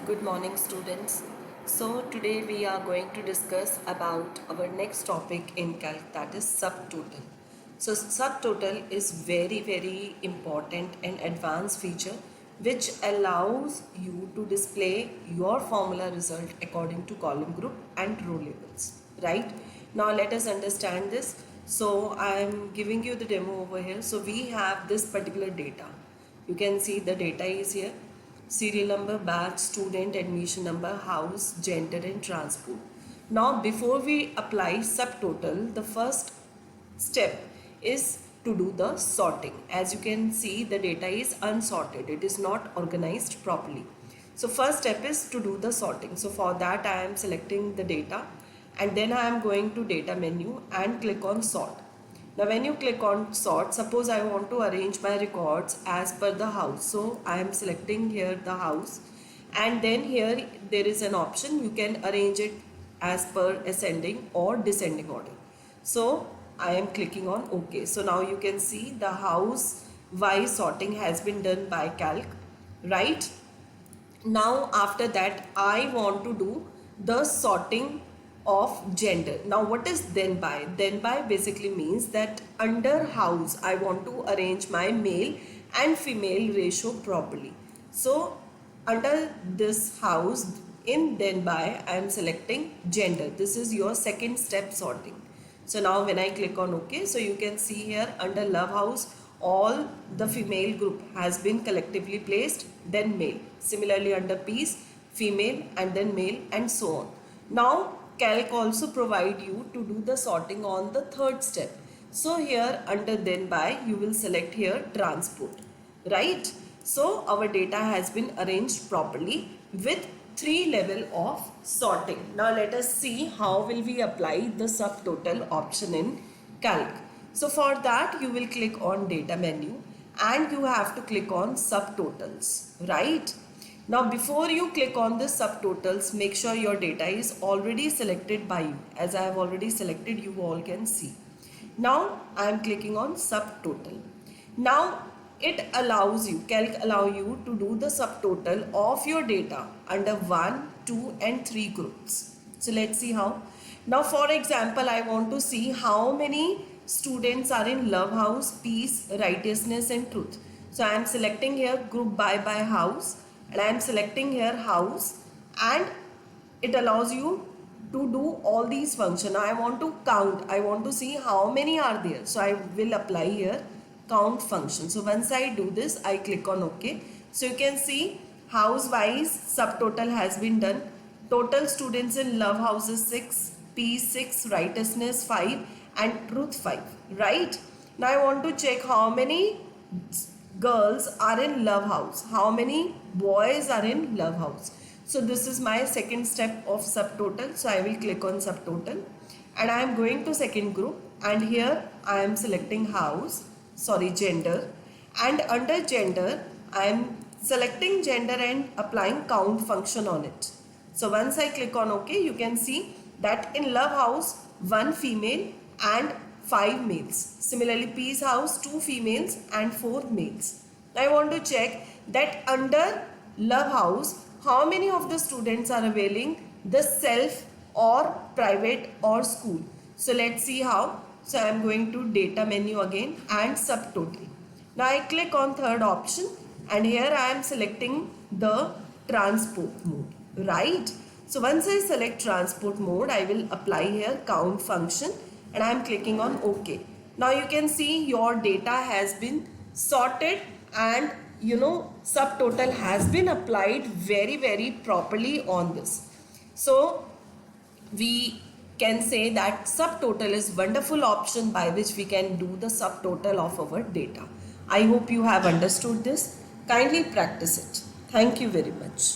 Good morning, students. So today we are going to discuss about our next topic in calc, that is subtotal. So subtotal is very important and advanced feature which allows you to display your formula result according to column group and row labels, right? Now let us understand this. So I am giving you the demo over here. So we have this particular data. You can see the data is here: serial number, batch, student, admission number, house, gender and transport. Now before we apply subtotal, the first step is to do the sorting. As you can see, the data is unsorted, it is not organized properly. So first step is to do the sorting. So for that I am selecting the data and then I am going to data menu and click on sort. Now when you click on sort, suppose I want to arrange my records as per the house. So I am selecting here the house, and then here there is an option, you can arrange it as per ascending or descending order. So I am clicking on OK. So now you can see the house wise sorting has been done by calc, right? Now after that I want to do the sorting of gender. Now what is then by? Then by basically means that under house I want to arrange my male and female ratio properly. So under this house, in then by I am selecting gender. This is your second step sorting. So now when I click on OK, so you can see here under love house all the female group has been collectively placed, then male. Similarly under peace, female and then male and so on. Now calc also provide you to do the sorting on the third step. So here under then by you will select here transport, right? So our data has been arranged properly with 3 level of sorting. Now let us see how will we apply the subtotal option in calc. So for that you will click on data menu and you have to click on subtotals, right? Now before you click on the subtotals, make sure your data is already selected by you. As I have already selected, you all can see. Now I am clicking on subtotal. Now it allows you, calc allow you to do the subtotal of your data under 1, 2 and 3 groups. So let's see how. Now for example, I want to see how many students are in love house, peace, righteousness and truth. So I am selecting here group by house and I am selecting here house, and it allows you to do all these functions. Now I want to count, I want to see how many are there. So I will apply here count function. So once I do this, I click on OK. So you can see house wise subtotal has been done. Total students in love house is 6, peace 6, righteousness 5 and truth 5, right? Now I want to check how many girls are in love house, how many boys are in love house. So this is my second step of subtotal. So I will click on subtotal and I am going to second group, and here I am selecting gender, and under gender I am selecting gender and applying count function on it. So once I click on OK, you can see that in love house 1 female and 5 males. Similarly peace house 2 females and 4 males. Now I want to check that under love house how many of the students are availing the self or private or school. So let's see how. So I am going to data menu again and subtotal. Now I click on third option and here I am selecting the transport mode, right? So once I select transport mode, I will apply here count function and I am clicking on OK. Now you can see your data has been sorted and subtotal has been applied very properly on this. So we can say that subtotal is wonderful option by which we can do the subtotal of our data. I hope you have understood this. Kindly practice it. Thank you very much.